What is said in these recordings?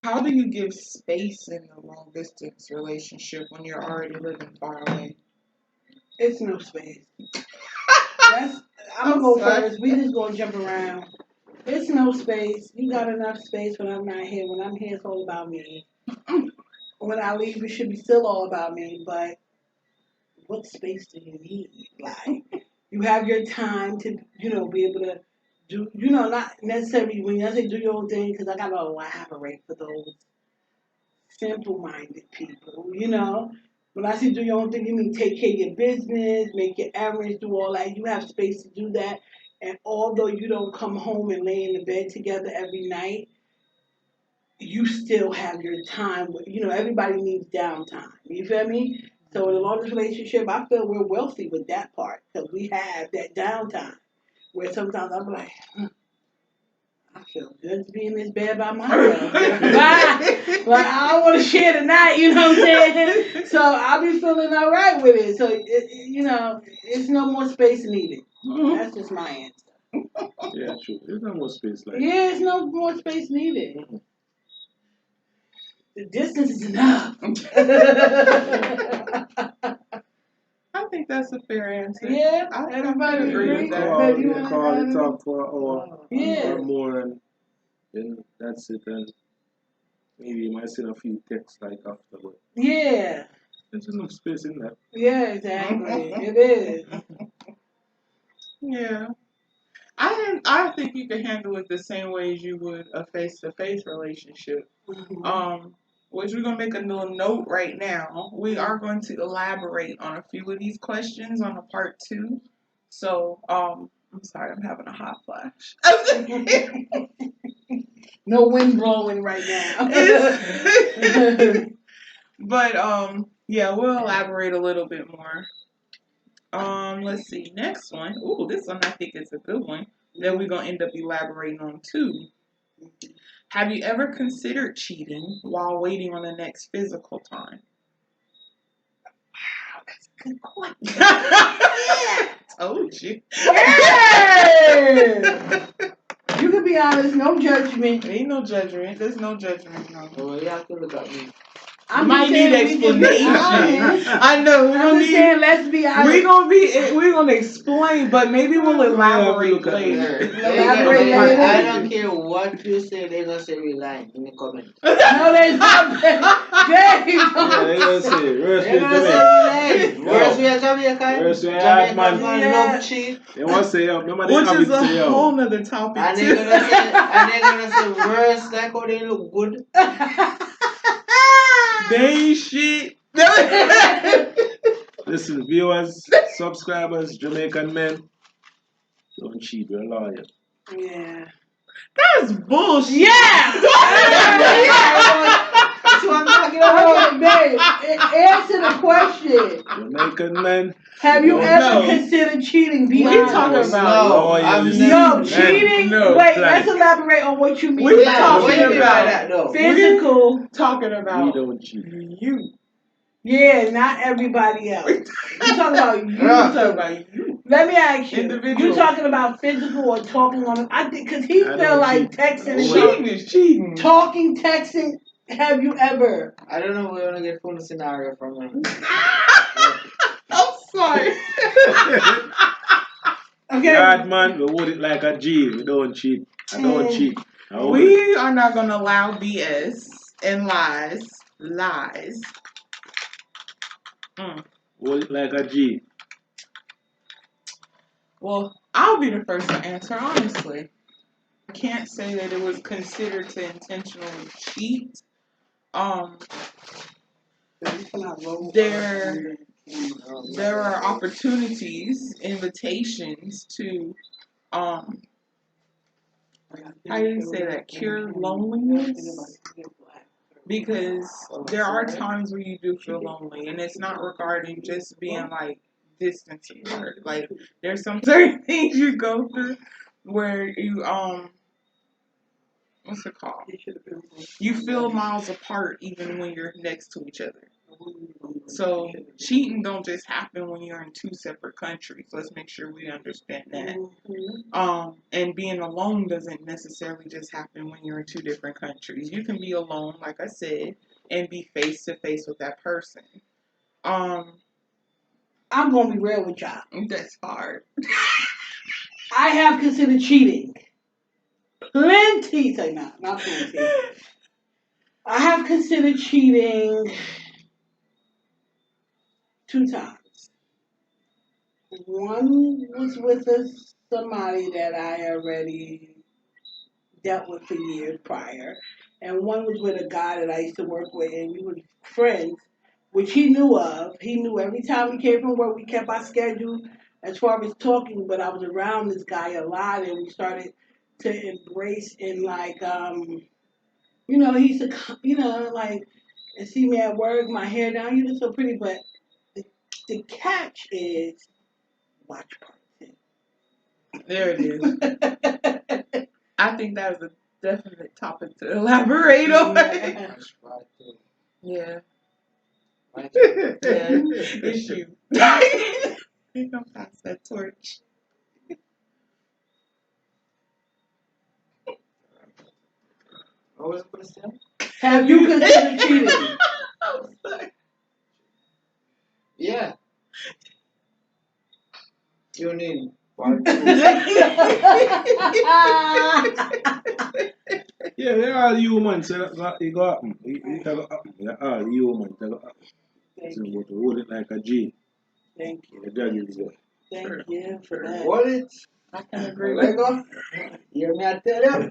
How do you give space in a long distance relationship when you're already living far away? It's no space. I'm gonna go first. We just gonna jump around. It's no space. You got enough space when I'm not here. When I'm here, it's all about me. When I leave, it should be still all about me. But what space do you need? Like, you have your time to, be able to do, not necessarily when I say do your own thing, because I got to elaborate for those simple-minded people. When I say do your own thing, you mean take care of your business, make your errands, do all that. You have space to do that. And although you don't come home and lay in the bed together every night, you still have your time. Everybody needs downtime. You feel me? So in a long relationship, I feel we're wealthy with that part because we have that downtime. Where sometimes I'm like, I feel good to be in this bed by myself. Like I don't want to share the night, you know what I'm saying? So I'll be feeling all right with it. So it's no more space needed. That's just my answer. Yeah, true. There's no more space like Yeah, it's no more space needed. The distance is enough. I think that's a fair answer. Yeah, everybody agree with that. Call and talk for an hour or more, and then that's it. And maybe you might send a few texts like after, but yeah, there's enough space in that. Yeah, exactly. It is. Yeah. I think you can handle it the same way as you would a face-to-face relationship. Mm-hmm. Which we're going to make a little note right now. We are going to elaborate on a few of these questions on a part 2. So, I'm sorry, I'm having a hot flash. No wind blowing right now. But, yeah, we'll elaborate a little bit more. Let's see. Next one. Ooh, this one I think is a good one that we're going to end up elaborating on too. Have you ever considered cheating while waiting on the next physical time? Wow, that's a good question. Yeah. Told you. Yeah. You can be honest, no judgment. Ain't no judgment. There's no judgment. No. Oh, you have to look at me. I might need explanation. I know. I'm just saying, let's be honest. We're gonna explain, but maybe we'll elaborate later. I don't care what you say. They're gonna say we lying in the comments. No, they're not. They're gonna say Worse we are Jamaican. Worse we are Jamaican man. Love cheat. They want to say remember they which have is it say a whole nother topic and too. they're gonna say worse like how they look good. They ain't shit. Listen, viewers, subscribers, Jamaican men, don't cheat, we're loyal. Yeah. That's bullshit. Yeah. So I'm not gonna babe, answer the question. Jamaican men. Have you ever considered cheating? Be honest. Talking about cheating. No, wait, let's elaborate on what you mean. We're talking about that though. Physical. We're talking about we don't cheat. You. Yeah, not everybody else. We're talking about you. Talking about you. Let me ask you. Individual. You talking about physical or talking on? I think because he felt like texting. Cheating is cheating. Talking, texting. Have you ever? I don't know. We're gonna get full scenario from him. I'm sorry. Okay. God, man, we hold it like a G. We don't cheat. I don't cheat. We are not gonna allow BS and lies. Hold it like a G. Well, I'll be the first to answer honestly. I can't say that it was considered to intentionally cheat. There are opportunities, invitations to how do you say that, cure loneliness? Because there are times where you do feel lonely, and it's not regarding just being like distance apart. Like there's some certain things you go through where you what's it called? You feel miles apart even when you're next to each other. So cheating don't just happen when you're in two separate countries. Let's make sure we understand that. And being alone doesn't necessarily just happen when you're in two different countries. You can be alone, like I said, and be face to face with that person. I'm gonna be real with y'all. That's hard. I have considered cheating. Plenty, say not plenty. I have considered cheating 2 times. One was with somebody that I already dealt with for years prior, and one was with a guy that I used to work with, and we were friends, which he knew of. He knew every time we came from work, we kept our schedule as far as talking, but I was around this guy a lot, and we started to embrace and he used to, like, and see me at work, my hair down, you look so pretty, but the catch is watch part There it is. I think that was a definite topic to elaborate on. Yeah. Yeah, it's you. You can pass that torch. What was the question? Have you considered cheating? I'm sorry. Yeah. Tune in. Yeah, they're all human, so it go happen. It go happen. They're all human, it go happen. So you to hold it like a G. Thank you. The drag is there. Thank you for that. Hold it. I can agree with Lego. Hear me, I tell you.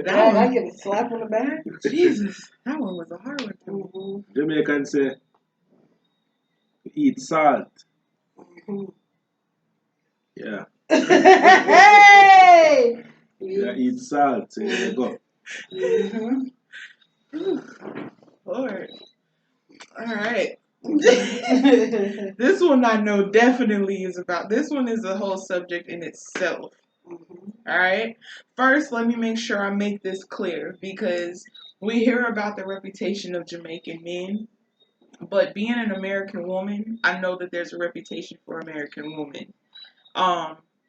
Dad, I get a slap on the back. Jesus, that one was a hard one. Jamaican say, eat salt. Yeah. Hey! Yeah, eat salt. So you go. Lord. All right. This one I know definitely is about. This one is a whole subject in itself. All right. First, let me make sure I make this clear because we hear about the reputation of Jamaican men, but being an American woman, I know that there's a reputation for American women.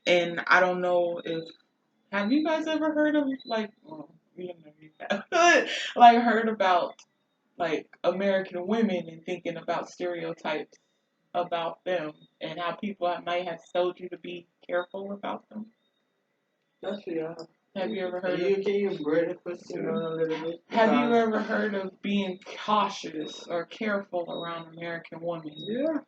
And I don't know if have you guys ever heard of like you don't know if you have, like heard about like American women and thinking about stereotypes about them and how people might have told you to be careful about them. That's yeah. Have you ever heard Can you break the question down a little bit? Have you ever heard of being cautious or careful around American women? Yeah.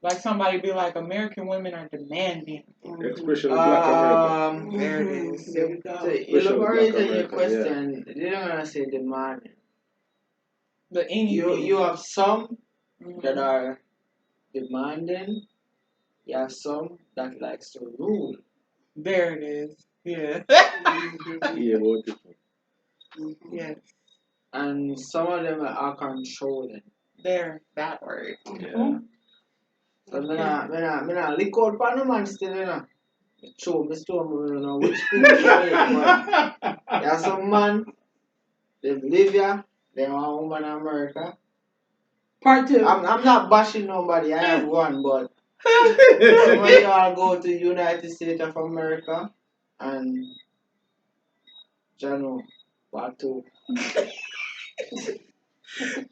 Like somebody be like, American women are demanding. Expression of Black America. There it is. So elaborate on your question. They don't want to say demanding. But anything. You have some that are demanding. You have some that likes to rule. There it is. Yeah. Yeah, what Yes. And some of them are controlling. There, that word. Yeah. So when I lick out for no man still, you know. Show me stone, you know which people but there are some man, they live here, they want a woman in America. Part 2. I'm not bashing nobody, I have one, but some of y'all go to United States of America and Jano, part 2.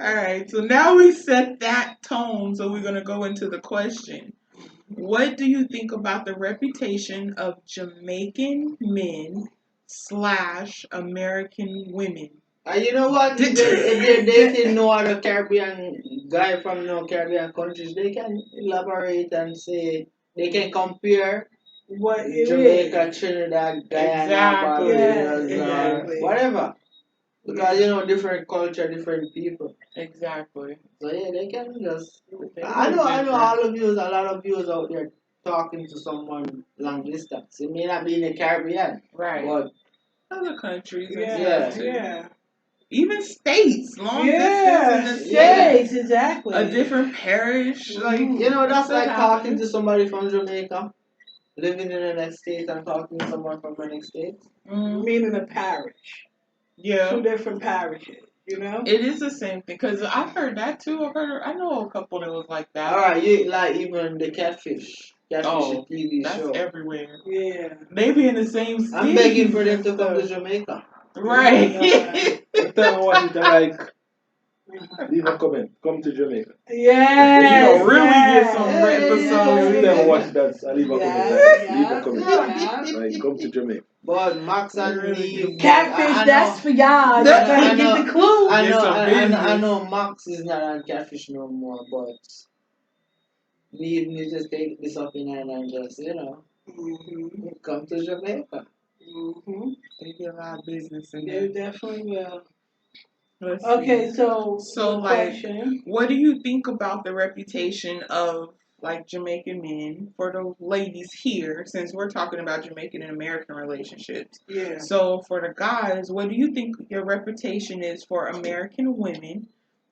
Alright, so now we set that tone, so we're going to go into the question. What do you think about the reputation of Jamaican men / American women? You know what? If they're dating no other Caribbean guy from no Caribbean countries, they can elaborate and say, they can compare what it Jamaica, is. Trinidad, Guyana, Exactly. Barbados, Exactly. whatever. Because, different culture, different people. Exactly. So, yeah, they can just... I know a lot of viewers out there talking to someone long distance. It may not be in the Caribbean. Right. But... other countries. Yeah. Even states, long distance. States, exactly. a different parish, like that's like talking to somebody from Jamaica, living in the next state, and talking to someone from the next state. Meaning a parish. Yeah. 2 different parishes. You know? It is the same thing because I've heard that too. I know a couple that was like that. Alright, you like even the catfish. Catfish TV that's show. everywhere. Yeah. They be in the same city. I'm begging for them to come to Jamaica. Right. Every time I watch it, I like, leave a comment. Come to Jamaica. Yes. You don't really get some yes. episodes. Every time I watch that, I leave a comment. Like, leave a comment. Like, come to Jamaica. But Max and Really Eve, Catfish, I that's for y'all. You better get the clue. I Get some I business. know Max is not on Catfish no more, but Neve needs to take this up in hand and just, come to Jamaica. They get a lot of business in They there. definitely will. Let's Okay, see. so like, question. what do you think about the reputation of like Jamaican men for the ladies here? Since we're talking about Jamaican and American relationships, Yeah. so for the guys, what do you think your reputation is for American women?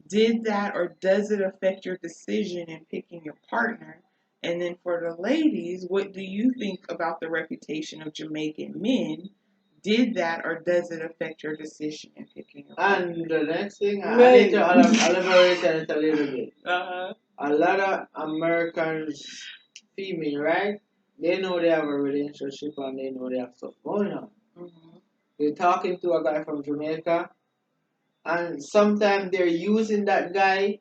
Did that or does it affect your decision in picking your partner? And then for the ladies, what do you think about the reputation of Jamaican men? Did that or does it affect your decision in picking your partner? And the next thing, I need to elaborate on it a little bit. Uh-huh. A lot of Americans, female, right? They know they have a relationship and they know they have stuff going on. Mm-hmm. They're talking to a guy from Jamaica, and sometimes they're using that guy.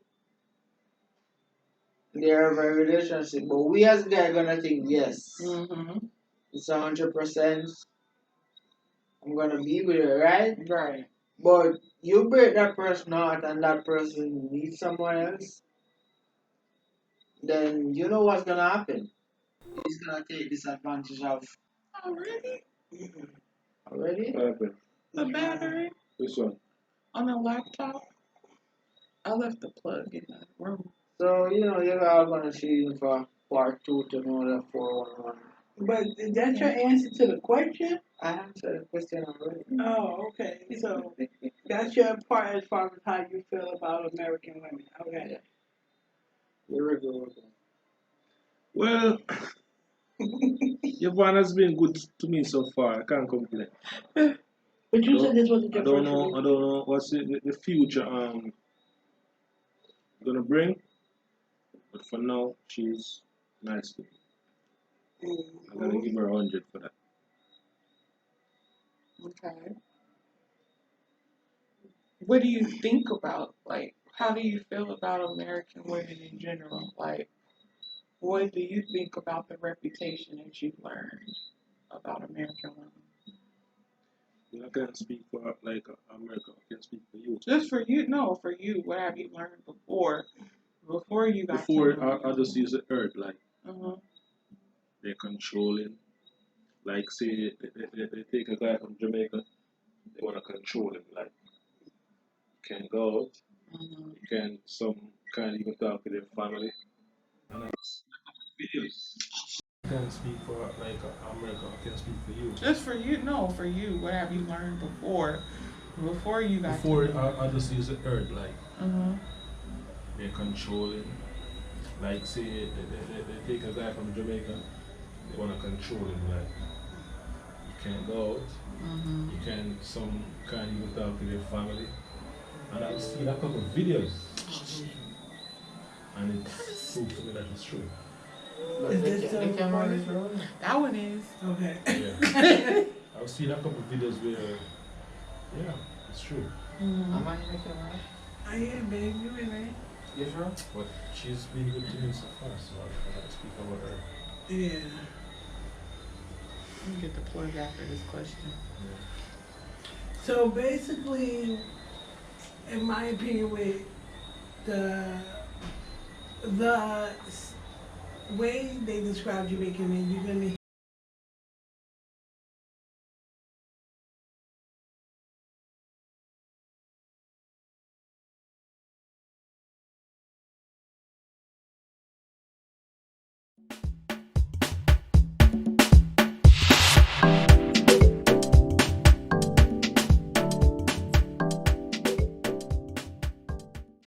They have a relationship, but we as guys gonna think yes, it's 100%. I'm gonna be with her, right? Right. But you break that person out, and that person needs someone else. Then you know what's gonna happen. He's gonna take disadvantage of. Already? Already? What happened? The battery This one. on the laptop? I left the plug in the room. So, you're all gonna see him for part 2 to know the 411. But is that your answer to the question? I answered the question already. Oh, okay. So that's your part as far as how you feel about American women. Okay. You're a good. Well, Yvonne has been good to me so far. I can't complain. But you said this wasn't I your don't first know. I don't know what's the future gonna bring. But for now, she's nice to me. I'm gonna give her 100 for that. Okay. What do you think about, like, how do you feel about American women in general? Like, what do you think about the reputation that you've learned about American women? I can't speak for like America. I can speak for you. Just for you? No, for you. What have you learned before you got Before to I just use the earth like uh-huh. they're controlling. Like say they take a guy from Jamaica, they wanna control him. Like you can't go out, you can some can't even talk to their family. And I just videos. I can't speak for like America. I can speak for you. Just for you? No, for you. What have you learned before you got Before to I just use the earth like uh-huh. they're controlling. Like say they take a guy from Jamaica, they wanna control him. Like you can't go out, you can't even talk to their family. And I've seen a couple of videos, and it proves to me that it's true. Is this the camera is rolling? That one is. Okay. Yeah. I've seen a couple of videos where, yeah, it's true. Am I in the camera? I am, babe. You in there? You sure? But she's been good to me so far, so I gotta speak about her. Yeah. Let me get the plug after this question. Yeah. So basically, in my opinion, with the way they describe Jamaican men, you're gonna